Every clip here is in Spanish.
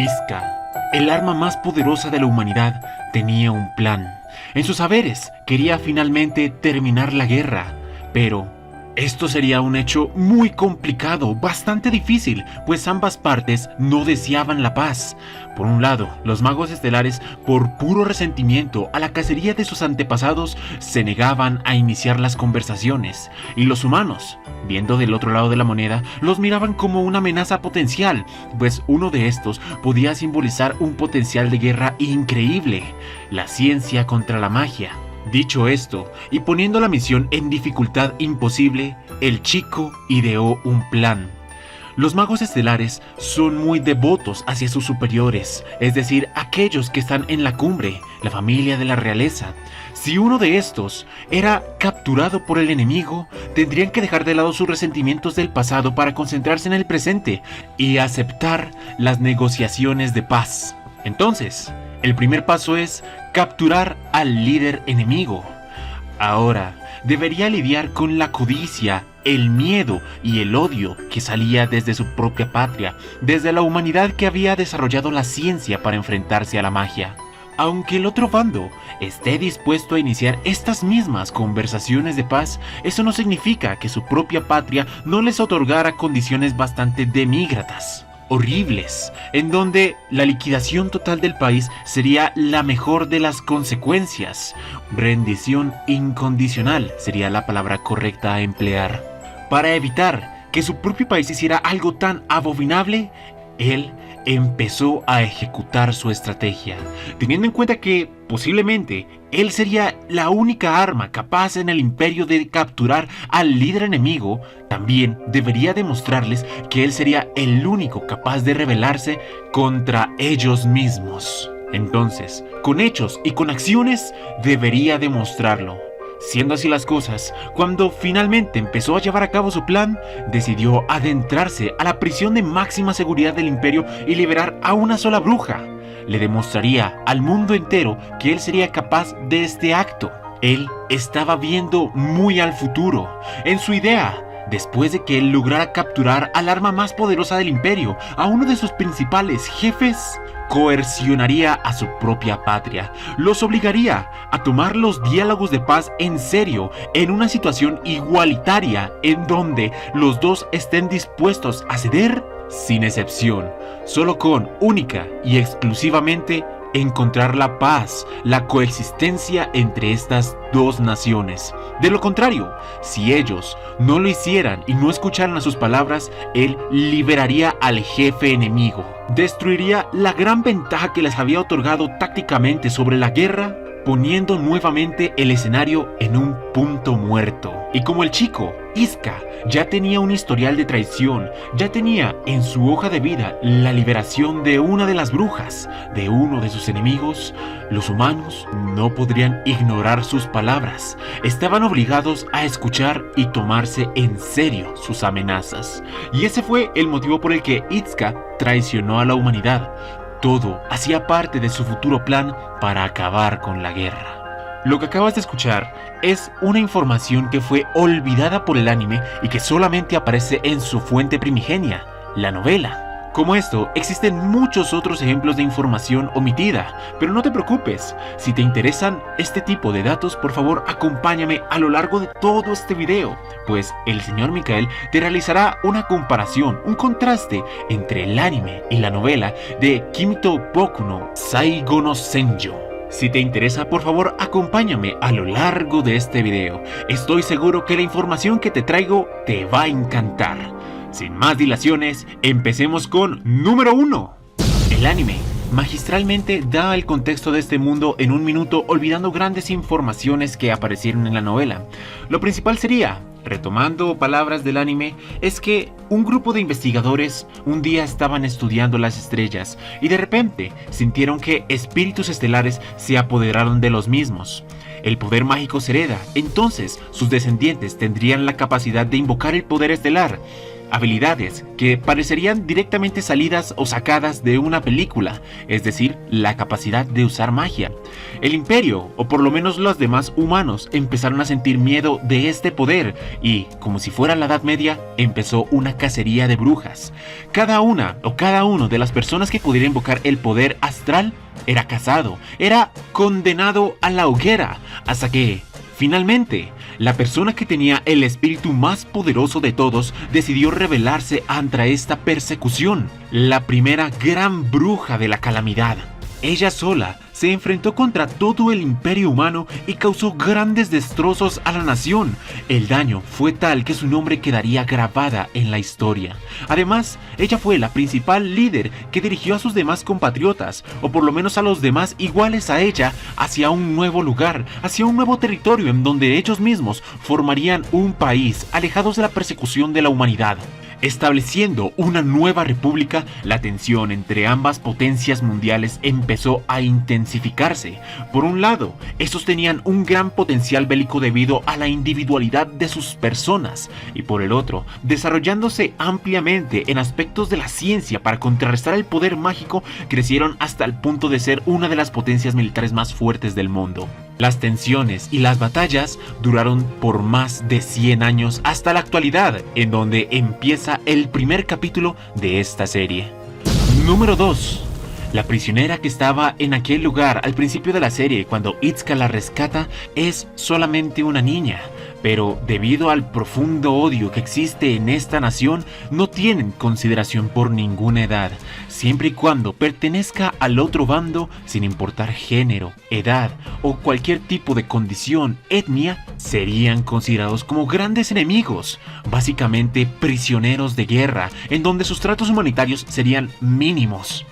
Iska, el arma más poderosa de la humanidad, tenía un plan. En sus saberes quería finalmente terminar la guerra, pero esto sería un hecho muy complicado, bastante difícil, pues ambas partes no deseaban la paz. Por un lado, los magos estelares, por puro resentimiento a la cacería de sus antepasados, se negaban a iniciar las conversaciones, y los humanos, viendo del otro lado de la moneda, los miraban como una amenaza potencial, pues uno de estos podía simbolizar un potencial de guerra increíble: la ciencia contra la magia. Dicho esto, y poniendo la misión en dificultad imposible, el chico ideó un plan. Los magos estelares son muy devotos hacia sus superiores, es decir, aquellos que están en la cumbre, la familia de la realeza. Si uno de estos era capturado por el enemigo, tendrían que dejar de lado sus resentimientos del pasado para concentrarse en el presente y aceptar las negociaciones de paz. Entonces, el primer paso es capturar al líder enemigo. Ahora, debería lidiar con la codicia, el miedo y el odio que salía desde su propia patria, desde la humanidad que había desarrollado la ciencia para enfrentarse a la magia. Aunque el otro bando esté dispuesto a iniciar estas mismas conversaciones de paz, eso no significa que su propia patria no les otorgara condiciones bastante demígratas, horribles, en donde la liquidación total del país sería la mejor de las consecuencias. Rendición incondicional sería la palabra correcta a emplear. Para evitar que su propio país hiciera algo tan abominable, él empezó a ejecutar su estrategia, teniendo en cuenta que posiblemente él sería la única arma capaz en el imperio de capturar al líder enemigo. También debería demostrarles que él sería el único capaz de rebelarse contra ellos mismos. Entonces, con hechos y con acciones, debería demostrarlo. Siendo así las cosas, cuando finalmente empezó a llevar a cabo su plan, decidió adentrarse a la prisión de máxima seguridad del imperio y liberar a una sola bruja. Le demostraría al mundo entero que él sería capaz de este acto. Él estaba viendo muy al futuro. En su idea, después de que él lograra capturar al arma más poderosa del imperio, a uno de sus principales jefes, coercionaría a su propia patria, los obligaría a tomar los diálogos de paz en serio, en una situación igualitaria en donde los dos estén dispuestos a ceder sin excepción, solo con única y exclusivamente encontrar la paz, la coexistencia entre estas dos naciones. De lo contrario, si ellos no lo hicieran y no escucharan a sus palabras, él liberaría al jefe enemigo, destruiría la gran ventaja que les había otorgado tácticamente sobre la guerra, poniendo nuevamente el escenario en un punto muerto. Y como el chico, Iska, ya tenía un historial de traición, ya tenía en su hoja de vida la liberación de una de las brujas, de uno de sus enemigos, los humanos no podrían ignorar sus palabras. Estaban obligados a escuchar y tomarse en serio sus amenazas. Y ese fue el motivo por el que Iska traicionó a la humanidad. Todo hacía parte de su futuro plan para acabar con la guerra. Lo que acabas de escuchar es una información que fue olvidada por el anime y que solamente aparece en su fuente primigenia, la novela. Como esto, existen muchos otros ejemplos de información omitida, pero no te preocupes. Si te interesan este tipo de datos, por favor acompáñame a lo largo de todo este video, pues el señor Mikael te realizará una comparación, un contraste entre el anime y la novela de Kimito Boku no Saigo no Senjo. Si te interesa, por favor acompáñame a lo largo de este video. Estoy seguro que la información que te traigo te va a encantar. Sin más dilaciones, empecemos con número 1. El anime magistralmente da el contexto de este mundo en un minuto, olvidando grandes informaciones que aparecieron en la novela. Lo principal sería, retomando palabras del anime, es que un grupo de investigadores un día estaban estudiando las estrellas y de repente sintieron que espíritus estelares se apoderaron de los mismos. El poder mágico se hereda, entonces sus descendientes tendrían la capacidad de invocar el poder estelar. habilidades que parecerían directamente salidas o sacadas de una película, es decir, la capacidad de usar magia. El imperio, o por lo menos los demás humanos, empezaron a sentir miedo de este poder y, como si fuera la Edad Media, empezó una cacería de brujas. Cada una o cada uno de las personas que pudiera invocar el poder astral era cazado, era condenado a la hoguera, hasta que, finalmente, la persona que tenía el espíritu más poderoso de todos decidió rebelarse ante esta persecución, la primera gran bruja de la calamidad. Ella sola se enfrentó contra todo el imperio humano y causó grandes destrozos a la nación. El daño fue tal que su nombre quedaría grabada en la historia. Además, ella fue la principal líder que dirigió a sus demás compatriotas, o por lo menos a los demás iguales a ella, hacia un nuevo lugar, hacia un nuevo territorio en donde ellos mismos formarían un país alejados de la persecución de la humanidad. Estableciendo una nueva república, la tensión entre ambas potencias mundiales empezó a intensificarse. Por un lado, estos tenían un gran potencial bélico debido a la individualidad de sus personas, y por el otro, desarrollándose ampliamente en aspectos de la ciencia para contrarrestar el poder mágico, crecieron hasta el punto de ser una de las potencias militares más fuertes del mundo. Las tensiones y las batallas duraron por más de 100 años hasta la actualidad, en donde empieza el primer capítulo de esta serie. Número 2. La prisionera que estaba en aquel lugar al principio de la serie cuando Itsuka la rescata es solamente una niña, pero debido al profundo odio que existe en esta nación no tienen consideración por ninguna edad, siempre y cuando pertenezca al otro bando sin importar género, edad o cualquier tipo de condición, etnia, serían considerados como grandes enemigos, básicamente prisioneros de guerra, en donde sus tratos humanitarios serían mínimos.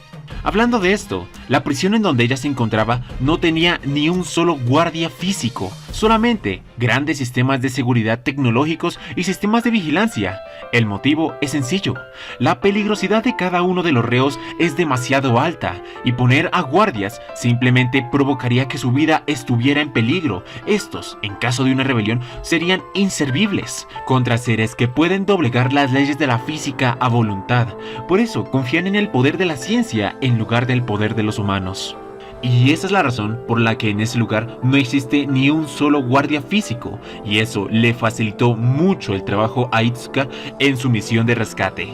Hablando de esto, la prisión en donde ella se encontraba no tenía ni un solo guardia físico, solamente grandes sistemas de seguridad tecnológicos y sistemas de vigilancia. El motivo es sencillo: la peligrosidad de cada uno de los reos es demasiado alta y poner a guardias simplemente provocaría que su vida estuviera en peligro. Estos, en caso de una rebelión, serían inservibles contra seres que pueden doblegar las leyes de la física a voluntad. Por eso confían en el poder de la ciencia en lugar del poder de los humanos. Y esa es la razón por la que en ese lugar no existe ni un solo guardia físico, y eso le facilitó mucho el trabajo a Itsuka en su misión de rescate.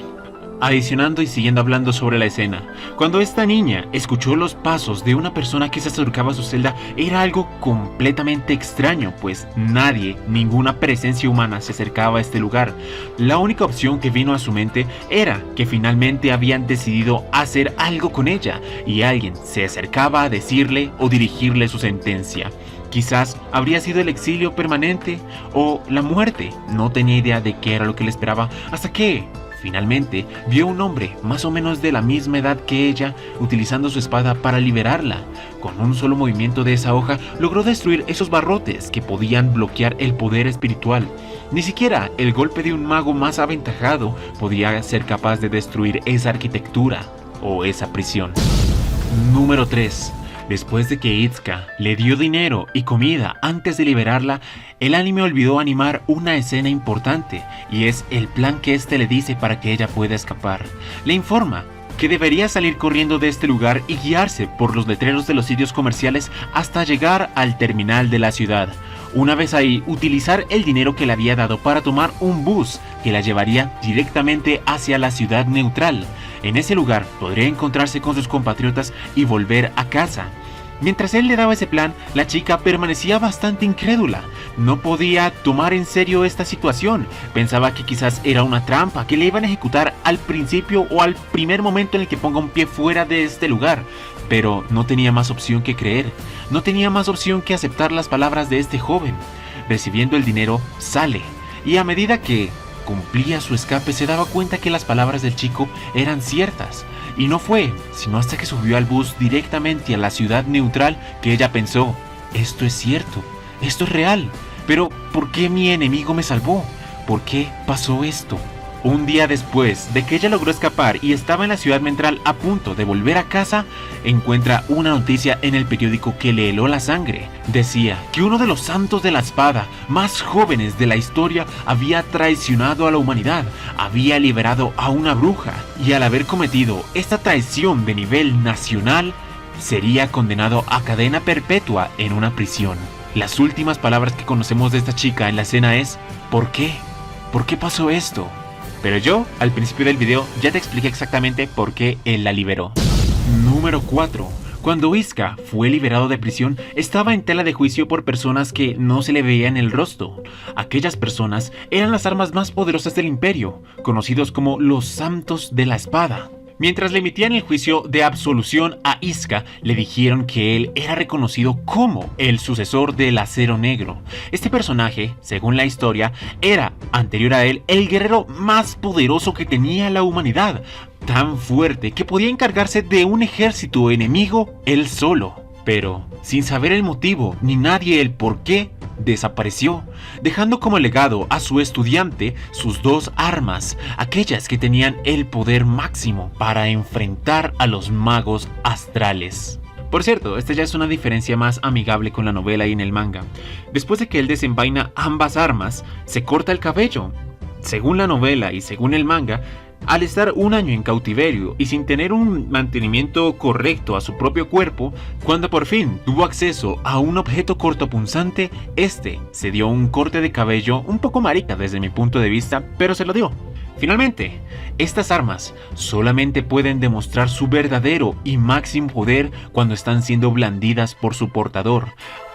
Adicionando y siguiendo hablando sobre la escena, cuando esta niña escuchó los pasos de una persona que se acercaba a su celda, era algo completamente extraño, pues nadie, ninguna presencia humana se acercaba a este lugar. La única opción que vino a su mente era que finalmente habían decidido hacer algo con ella, y alguien se acercaba a decirle o dirigirle su sentencia. Quizás habría sido el exilio permanente o la muerte. No tenía idea de qué era lo que le esperaba, hasta que finalmente vio un hombre más o menos de la misma edad que ella utilizando su espada para liberarla. Con un solo movimiento de esa hoja logró destruir esos barrotes que podían bloquear el poder espiritual. Ni siquiera el golpe de un mago más aventajado podía ser capaz de destruir esa arquitectura o esa prisión. Número 3. Después de que Itsuka le dio dinero y comida antes de liberarla, el anime olvidó animar una escena importante, y es el plan que este le dice para que ella pueda escapar. Le informa que debería salir corriendo de este lugar y guiarse por los letreros de los sitios comerciales hasta llegar al terminal de la ciudad. Una vez ahí, utilizar el dinero que le había dado para tomar un bus que la llevaría directamente hacia la ciudad neutral. En ese lugar podría encontrarse con sus compatriotas y volver a casa. Mientras él le daba ese plan, la chica permanecía bastante incrédula. No podía tomar en serio esta situación. Pensaba que quizás era una trampa, que le iban a ejecutar al principio o al primer momento en el que ponga un pie fuera de este lugar. Pero no tenía más opción que creer. No tenía más opción que aceptar las palabras de este joven. Recibiendo el dinero, sale. Y a medida que cumplía su escape, se daba cuenta que las palabras del chico eran ciertas. Y no fue sino hasta que subió al bus directamente a la ciudad neutral que ella pensó: esto es cierto, esto es real. Pero ¿por qué mi enemigo me salvó? ¿Por qué pasó esto? Un día después de que ella logró escapar y estaba en la ciudad central a punto de volver a casa, encuentra una noticia en el periódico que le heló la sangre. Decía que uno de los santos de la espada más jóvenes de la historia había traicionado a la humanidad, había liberado a una bruja y al haber cometido esta traición de nivel nacional, sería condenado a cadena perpetua en una prisión. Las últimas palabras que conocemos de esta chica en la escena es ¿por qué? ¿Por qué pasó esto? Pero yo, al principio del video, ya te expliqué exactamente por qué él la liberó. Número 4. Cuando Iska fue liberado de prisión, estaba en tela de juicio por personas que no se le veían el rostro. Aquellas personas eran las armas más poderosas del imperio, conocidos como los Santos de la Espada. Mientras le emitían el juicio de absolución a Iska, le dijeron que él era reconocido como el sucesor del Acero Negro. Este personaje, según la historia, era, anterior a él, el guerrero más poderoso que tenía la humanidad, tan fuerte que podía encargarse de un ejército enemigo él solo. Pero, sin saber el motivo ni nadie el por qué, desapareció, dejando como legado a su estudiante sus dos armas, aquellas que tenían el poder máximo para enfrentar a los magos astrales. Por cierto, esta ya es una diferencia más amigable con la novela y en el manga. Después de que él desenvaina ambas armas, se corta el cabello. Según la novela y según el manga, al estar un año en cautiverio y sin tener un mantenimiento correcto a su propio cuerpo, cuando por fin tuvo acceso a un objeto cortopunzante, este se dio un corte de cabello un poco marica desde mi punto de vista, pero se lo dio. Finalmente, estas armas solamente pueden demostrar su verdadero y máximo poder cuando están siendo blandidas por su portador.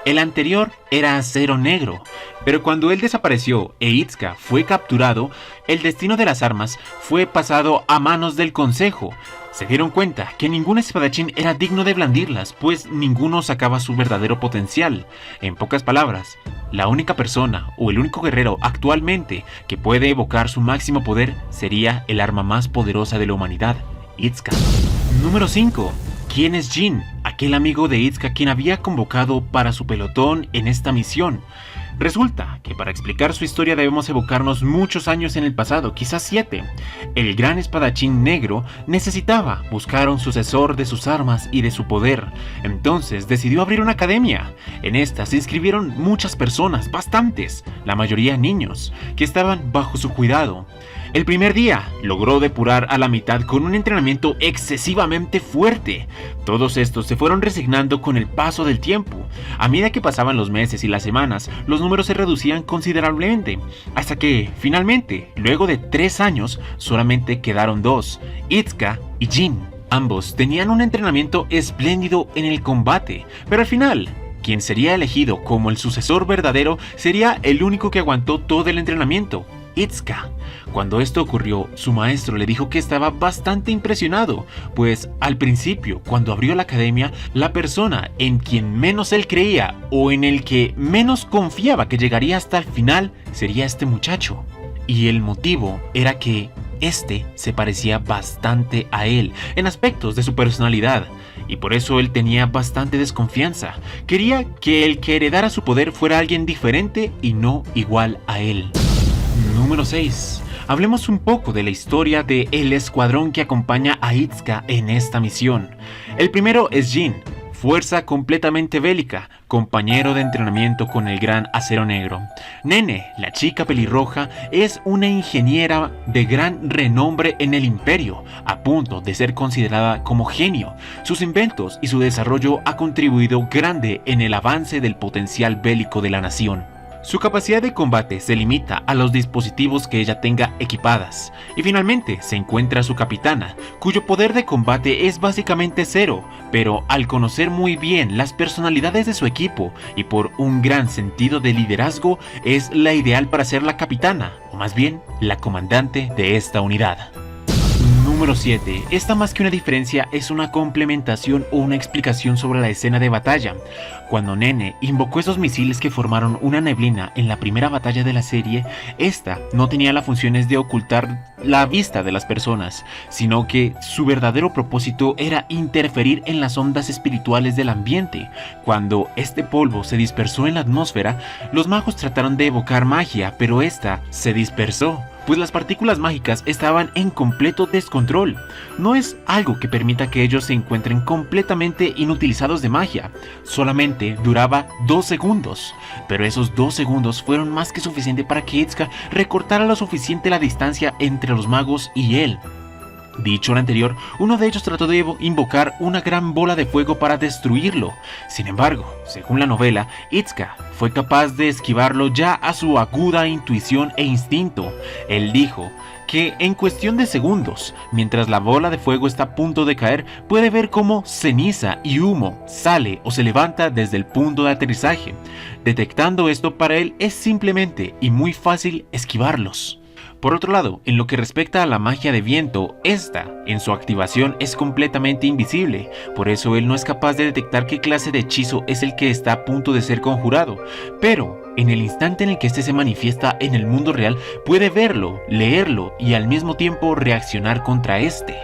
El anterior era Acero Negro, pero cuando él desapareció e Iska fue capturado, el destino de las armas fue pasado a manos del Consejo. Se dieron cuenta que ningún espadachín era digno de blandirlas, pues ninguno sacaba su verdadero potencial. En pocas palabras, la única persona o el único guerrero actualmente que puede evocar su máximo poder sería el arma más poderosa de la humanidad, Iska. Número 5. ¿Quién es Jin? Aquel amigo de Iska quien había convocado para su pelotón en esta misión. Resulta que para explicar su historia debemos evocarnos muchos años en el pasado, quizás 7. El gran espadachín negro necesitaba buscar un sucesor de sus armas y de su poder. Entonces decidió abrir una academia. En esta se inscribieron muchas personas, bastantes, la mayoría niños, que estaban bajo su cuidado. El primer día logró depurar a la mitad con un entrenamiento excesivamente fuerte. Todos estos se fueron resignando con el paso del tiempo. A medida que pasaban los meses y las semanas, los números se reducían considerablemente, hasta que, finalmente, luego de 3 años, solamente quedaron 2, Iska y Jin. Ambos tenían un entrenamiento espléndido en el combate, pero al final, quien sería elegido como el sucesor verdadero sería el único que aguantó todo el entrenamiento, Iska. Cuando esto ocurrió, su maestro le dijo que estaba bastante impresionado, pues al principio, cuando abrió la academia, la persona en quien menos él creía o en el que menos confiaba que llegaría hasta el final sería este muchacho. Y el motivo era que este se parecía bastante a él en aspectos de su personalidad, y por eso él tenía bastante desconfianza. Quería que el que heredara su poder fuera alguien diferente y no igual a él. Número 6. Hablemos un poco de la historia de el escuadrón que acompaña a Iska en esta misión. El primero es Jin, fuerza completamente bélica, compañero de entrenamiento con el gran Acero Negro. Nene, la chica pelirroja, es una ingeniera de gran renombre en el imperio, a punto de ser considerada como genio. Sus inventos y su desarrollo ha contribuido grande en el avance del potencial bélico de la nación. Su capacidad de combate se limita a los dispositivos que ella tenga equipadas. Y finalmente se encuentra su capitana, cuyo poder de combate es básicamente 0, pero al conocer muy bien las personalidades de su equipo y por un gran sentido de liderazgo, es la ideal para ser la capitana, o más bien, la comandante de esta unidad. Número 7. Esta más que una diferencia es una complementación o una explicación sobre la escena de batalla. Cuando Nene invocó esos misiles que formaron una neblina en la primera batalla de la serie, esta no tenía las funciones de ocultar la vista de las personas, sino que su verdadero propósito era interferir en las ondas espirituales del ambiente. Cuando este polvo se dispersó en la atmósfera, los magos trataron de evocar magia, pero esta se dispersó, pues las partículas mágicas estaban en completo descontrol. No es algo que permita que ellos se encuentren completamente inutilizados de magia, solamente duraba 2 segundos, pero esos 2 segundos fueron más que suficiente para que Itzka recortara lo suficiente la distancia entre los magos y él. Dicho lo anterior, uno de ellos trató de invocar una gran bola de fuego para destruirlo. Sin embargo, según la novela, Itzka fue capaz de esquivarlo ya a su aguda intuición e instinto. Él dijo que en cuestión de segundos, mientras la bola de fuego está a punto de caer, puede ver cómo ceniza y humo sale o se levanta desde el punto de aterrizaje. Detectando esto, para él es simplemente y muy fácil esquivarlos. Por otro lado, en lo que respecta a la magia de viento, esta, en su activación, es completamente invisible, por eso él no es capaz de detectar qué clase de hechizo es el que está a punto de ser conjurado, pero en el instante en el que este se manifiesta en el mundo real, puede verlo, leerlo y al mismo tiempo reaccionar contra este.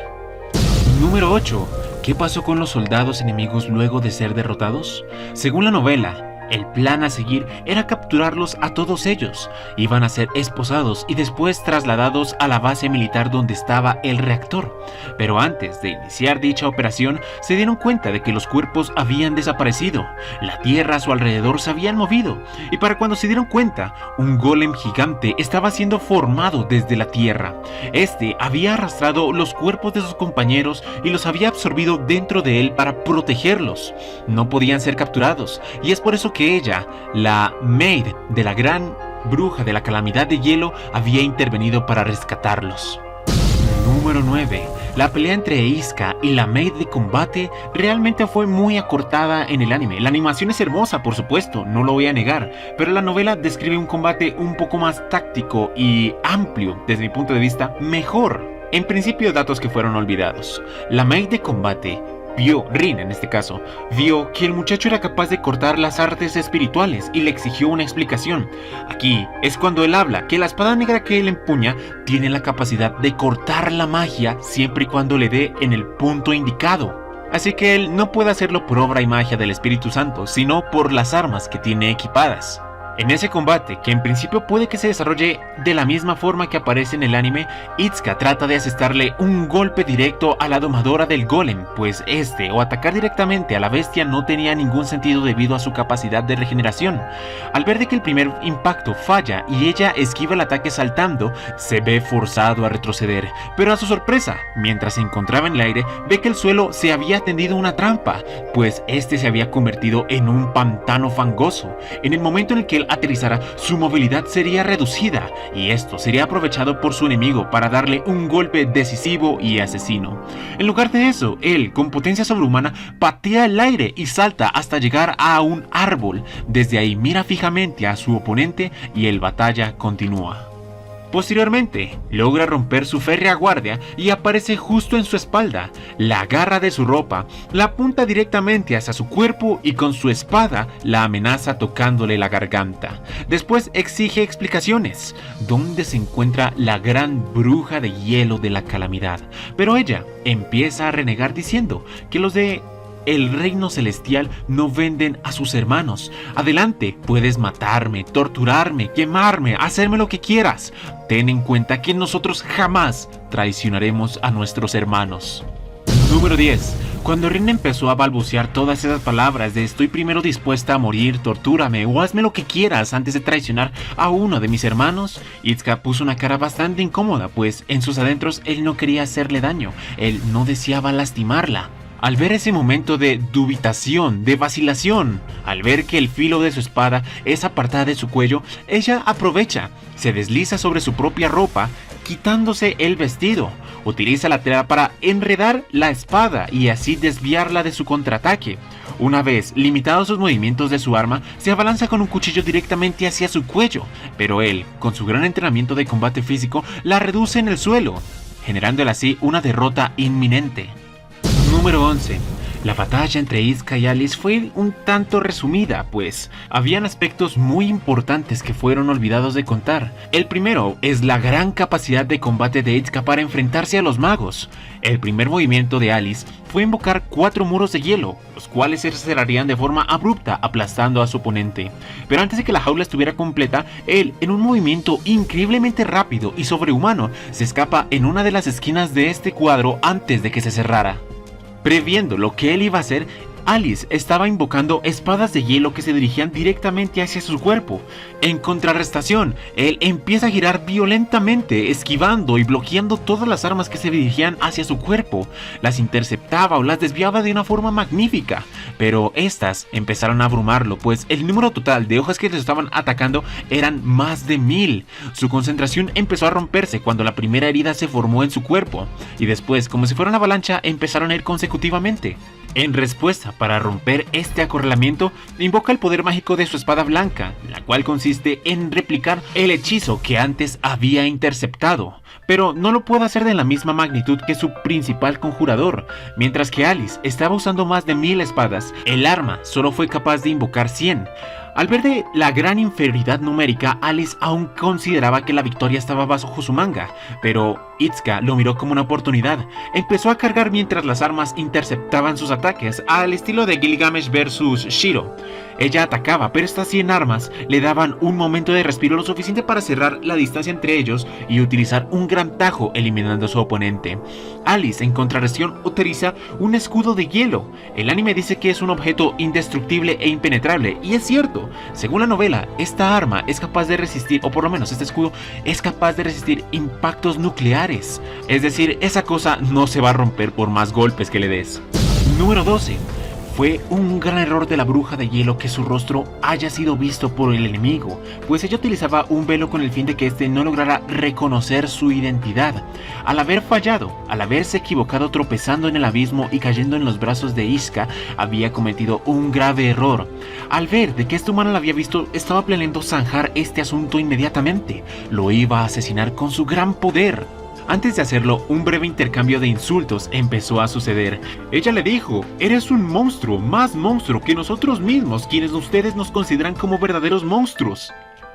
Número 8. ¿Qué pasó con los soldados enemigos luego de ser derrotados? Según la novela, el plan a seguir era capturarlos a todos ellos. Iban a ser esposados y después trasladados a la base militar donde estaba el reactor. Pero antes de iniciar dicha operación, se dieron cuenta de que los cuerpos habían desaparecido. La tierra a su alrededor se habían movido. Y para cuando se dieron cuenta, un golem gigante estaba siendo formado desde la tierra. Este había arrastrado los cuerpos de sus compañeros y los había absorbido dentro de él para protegerlos. No podían ser capturados, y es por eso que ella, la Maid de la gran bruja de la calamidad de hielo, había intervenido para rescatarlos. Número 9. La pelea entre Itzka y la Maid de combate realmente fue muy acortada en el anime. La animación es hermosa, por supuesto, no lo voy a negar, pero la novela describe un combate un poco más táctico y amplio, desde mi punto de vista, mejor. En principio, datos que fueron olvidados. La Maid de combate Rin en este caso, vio que el muchacho era capaz de cortar las artes espirituales y le exigió una explicación. Aquí es cuando él habla que la espada negra que él empuña tiene la capacidad de cortar la magia siempre y cuando le dé en el punto indicado. Así que él no puede hacerlo por obra y magia del Espíritu Santo, sino por las armas que tiene equipadas. En ese combate, que en principio puede que se desarrolle de la misma forma que aparece en el anime, Itzka trata de asestarle un golpe directo a la domadora del golem, pues o atacar directamente a la bestia no tenía ningún sentido debido a su capacidad de regeneración. Al ver de que el primer impacto falla y ella esquiva el ataque saltando, se ve forzado a retroceder, pero a su sorpresa, mientras se encontraba en el aire, ve que el suelo se había tendido una trampa, pues se había convertido en un pantano fangoso. En el momento en el que él aterrizara, su movilidad sería reducida y esto sería aprovechado por su enemigo para darle un golpe decisivo y asesino. En lugar de eso, él, con potencia sobrehumana, patea el aire y salta hasta llegar a un árbol. Desde ahí mira fijamente a su oponente y el batalla continúa. Posteriormente, logra romper su férrea guardia y aparece justo en su espalda, la agarra de su ropa, la apunta directamente hacia su cuerpo y con su espada la amenaza tocándole la garganta. Después exige explicaciones, ¿dónde se encuentra la gran bruja de hielo de la calamidad? Pero ella empieza a renegar diciendo que los de el reino celestial no venden a sus hermanos. Adelante, puedes matarme, torturarme, quemarme, hacerme lo que quieras. Ten en cuenta que nosotros jamás traicionaremos a nuestros hermanos. Número 10. Cuando Rin empezó a balbucear todas esas palabras de estoy primero dispuesta a morir, tortúrame o hazme lo que quieras antes de traicionar a uno de mis hermanos, Itzka puso una cara bastante incómoda, pues en sus adentros él no quería hacerle daño, él no deseaba lastimarla. Al ver ese momento de dubitación, de vacilación, al ver que el filo de su espada es apartada de su cuello, ella aprovecha, se desliza sobre su propia ropa, quitándose el vestido. Utiliza la tela para enredar la espada y así desviarla de su contraataque. Una vez limitados sus movimientos de su arma, se abalanza con un cuchillo directamente hacia su cuello, pero él, con su gran entrenamiento de combate físico, la reduce en el suelo, generándole así una derrota inminente. Número 11. La batalla entre Iska y Alice fue un tanto resumida, pues habían aspectos muy importantes que fueron olvidados de contar. El primero es la gran capacidad de combate de Iska para enfrentarse a los magos. El primer movimiento de Alice fue invocar 4 muros de hielo, los cuales se cerrarían de forma abrupta aplastando a su oponente. Pero antes de que la jaula estuviera completa, él, en un movimiento increíblemente rápido y sobrehumano, se escapa en una de las esquinas de este cuadro antes de que se cerrara. Previendo lo que él iba a hacer, Alice estaba invocando espadas de hielo que se dirigían directamente hacia su cuerpo. En contrarrestación, él empieza a girar violentamente, esquivando y bloqueando todas las armas que se dirigían hacia su cuerpo. Las interceptaba o las desviaba de una forma magnífica, pero estas empezaron a abrumarlo, pues el número total de hojas que le estaban atacando eran más de 1000. Su concentración empezó a romperse cuando la primera herida se formó en su cuerpo, y después, como si fuera una avalancha, empezaron a ir consecutivamente. En respuesta, para romper este acorralamiento, invoca el poder mágico de su espada blanca, la cual consiste en replicar el hechizo que antes había interceptado, pero no lo puede hacer de la misma magnitud que su principal conjurador. Mientras que Alice estaba usando más de 1000 espadas, el arma solo fue capaz de invocar 100. Al ver de la gran inferioridad numérica, Alice aún consideraba que la victoria estaba bajo su manga, pero Iska lo miró como una oportunidad. Empezó a cargar mientras las armas interceptaban sus ataques, al estilo de Gilgamesh vs Shiro. Ella atacaba, pero estas 100 armas le daban un momento de respiro lo suficiente para cerrar la distancia entre ellos y utilizar un gran tajo eliminando a su oponente. Alice, en contrarreacción, utiliza un escudo de hielo. El anime dice que es un objeto indestructible e impenetrable, y es cierto. Según la novela, esta arma es capaz de resistir, o por lo menos este escudo es capaz de resistir impactos nucleares. Es decir, esa cosa no se va a romper por más golpes que le des. Número 12. Fue un gran error de la bruja de hielo que su rostro haya sido visto por el enemigo, pues ella utilizaba un velo con el fin de que éste no lograra reconocer su identidad. Al haber fallado, al haberse equivocado tropezando en el abismo y cayendo en los brazos de Iska, había cometido un grave error. Al ver de que este humano la había visto, estaba planeando zanjar este asunto inmediatamente. Lo iba a asesinar con su gran poder. Antes de hacerlo, un breve intercambio de insultos empezó a suceder. Ella le dijo: "Eres un monstruo, más monstruo que nosotros mismos, quienes ustedes nos consideran como verdaderos monstruos.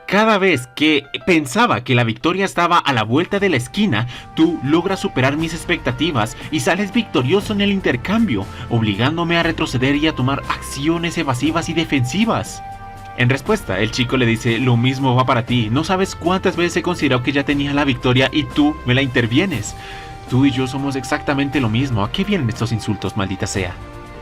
Cada vez que pensaba que la victoria estaba a la vuelta de la esquina, tú logras superar mis expectativas y sales victorioso en el intercambio, obligándome a retroceder y a tomar acciones evasivas y defensivas". En respuesta, el chico le dice: "Lo mismo va para ti, no sabes cuántas veces he considerado que ya tenía la victoria y tú me la intervienes. Tú y yo somos exactamente lo mismo, ¿a qué vienen estos insultos, maldita sea?".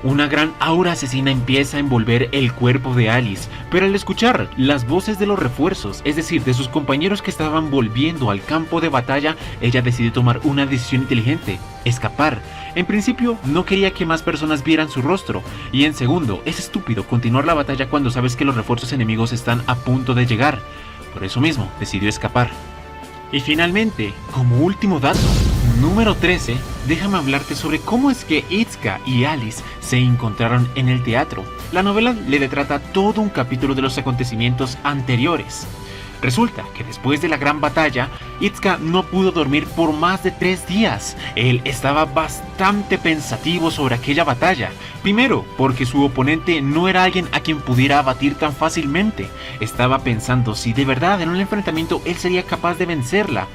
Una gran aura asesina empieza a envolver el cuerpo de Alice, pero al escuchar las voces de los refuerzos, es decir, de sus compañeros que estaban volviendo al campo de batalla, ella decide tomar una decisión inteligente: escapar. En principio, no quería que más personas vieran su rostro, y en segundo, es estúpido continuar la batalla cuando sabes que los refuerzos enemigos están a punto de llegar. Por eso mismo, decidió escapar. Y finalmente, como último dato, número 13, déjame hablarte sobre cómo es que Iska y Alice se encontraron en el teatro. La novela le retrata todo un capítulo de los acontecimientos anteriores. Resulta que después de la gran batalla, Iska no pudo dormir por más de 3 días. Él estaba bastante pensativo sobre aquella batalla. Primero, porque su oponente no era alguien a quien pudiera abatir tan fácilmente. Estaba pensando si de verdad en un enfrentamiento él sería capaz de vencerla.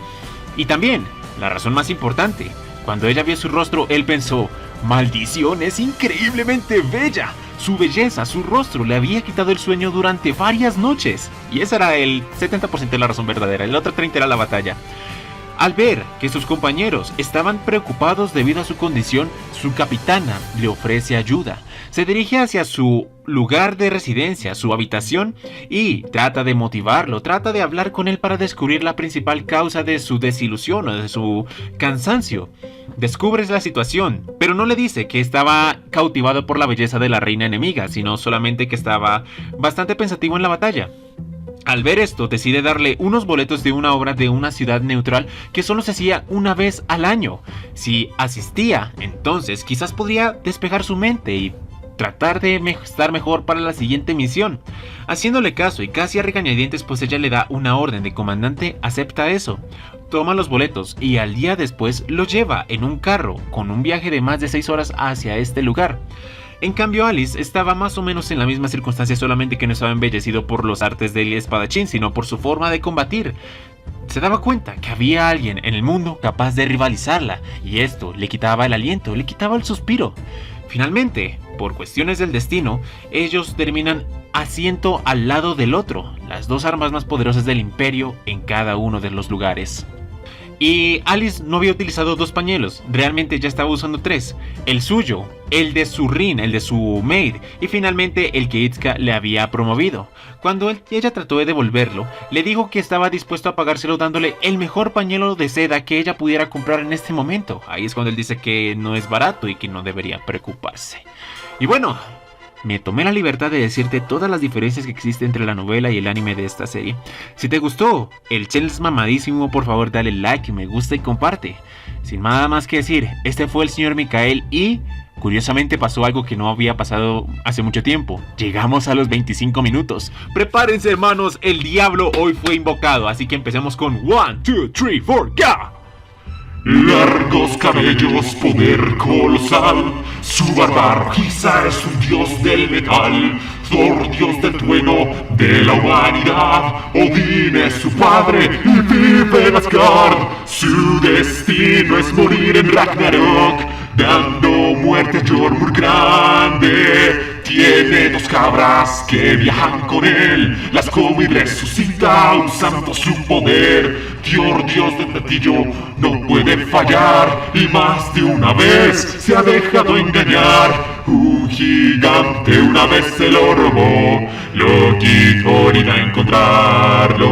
Y también, la razón más importante, cuando ella vio su rostro, él pensó: "Maldición, es increíblemente bella". Su belleza, su rostro, le había quitado el sueño durante varias noches. Y esa era el 70% de la razón verdadera, el otro 30% era la batalla. Al ver que sus compañeros estaban preocupados debido a su condición, su capitana le ofrece ayuda. Se dirige hacia su lugar de residencia, su habitación, y trata de motivarlo, trata de hablar con él para descubrir la principal causa de su desilusión o de su cansancio. Descubres la situación, pero no le dice que estaba cautivado por la belleza de la reina enemiga, sino solamente que estaba bastante pensativo en la batalla. Al ver esto, decide darle unos boletos de una obra de una ciudad neutral que solo se hacía una vez al año. Si asistía, entonces quizás podría despejar su mente y tratar de estar mejor para la siguiente misión. Haciéndole caso y casi a regañadientes, pues ella le da una orden de: "Comandante, acepta eso". toma los boletos y al día después los lleva en un carro con un viaje de más de 6 horas hacia este lugar. En cambio, Alice estaba más o menos en la misma circunstancia, solamente que no estaba embellecido por los artes del espadachín, sino por su forma de combatir. Se daba cuenta que había alguien en el mundo capaz de rivalizarla, y esto le quitaba el aliento, le quitaba el suspiro. Finalmente, por cuestiones del destino, ellos terminan asiento al lado del otro, las dos armas más poderosas del imperio en cada uno de los lugares. Y Alice no había utilizado 2 pañuelos, realmente ya estaba usando 3. El suyo, el de su Rin, el de su maid, y finalmente el que Itsuka le había promovido. Cuando ella trató de devolverlo, le dijo que estaba dispuesto a pagárselo dándole el mejor pañuelo de seda que ella pudiera comprar en este momento. Ahí es cuando él dice que no es barato y que no debería preocuparse. Y bueno, me tomé la libertad de decirte todas las diferencias que existen entre la novela y el anime de esta serie. Si te gustó, el channel es mamadísimo, por favor dale like, me gusta y comparte. Sin nada más que decir, este fue el señor Mikael y curiosamente pasó algo que no había pasado hace mucho tiempo. Llegamos a los 25 minutos. Prepárense hermanos, el diablo hoy fue invocado, así que empecemos con 1, 2, 3, 4, ¡ga! Largos cabellos, poder colosal. Su barba rojiza es un dios del metal. Thor, dios del trueno de la humanidad. Odín es su padre y vive en Asgard. Su destino es morir en Ragnarok, dando muerte a Jormungandr grande. Tiene 2 cabras que viajan con él, las come y resucita usando su poder. Dios del martillo, no puede fallar, y más de una vez se ha dejado engañar. Un gigante una vez se lo robó, Loki por ir a encontrarlo.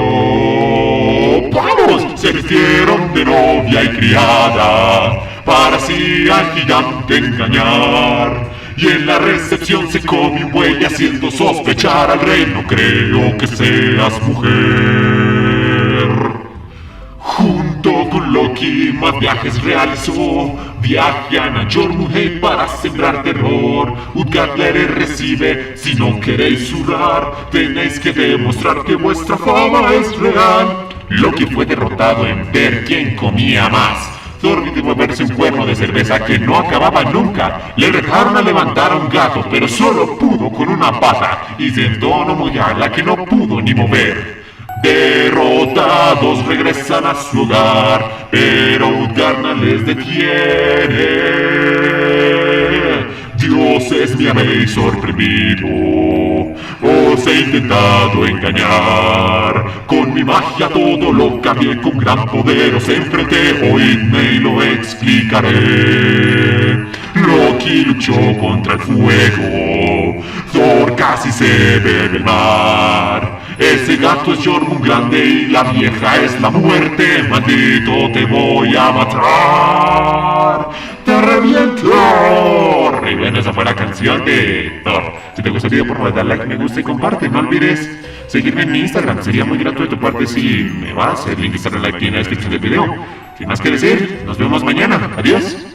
¡Vamos! Se vistieron de novia y criada, para así al gigante engañar. Y en la recepción se come un buey haciendo sospechar al rey. No creo que seas mujer. Junto con Loki más viajes realizó. Viajan a Jormungandr para sembrar terror. Utgard recibe, si no queréis zurrar, tenéis que demostrar que vuestra fama es real. Loki fue derrotado en ver quién comía más. Thor de beberse un cuerno de cerveza que no acababa nunca. Le retaron a levantar a un gato, pero solo pudo con una pata, y intentó no mollarla que no pudo ni mover. Derrotados regresan a su hogar, pero Utgard les detiene. Dioses me habéis sorprendido, os he intentado engañar. Con mi magia todo lo cambié, con gran poder os enfrenté, oídme y lo explicaré. Loki luchó contra el fuego, Thor casi se bebe el mar. Ese gato es Jormungandr y la vieja es la muerte. Maldito, te voy a matar. ¡Te reviento! Y bueno, esa fue la canción de Thor. Si te gustó el video, por favor, dale like, me gusta y comparte. No olvides seguirme en mi Instagram. Sería muy grato de tu parte si me vas. El link está en la descripción del video. Sin más que decir, nos vemos mañana. Adiós.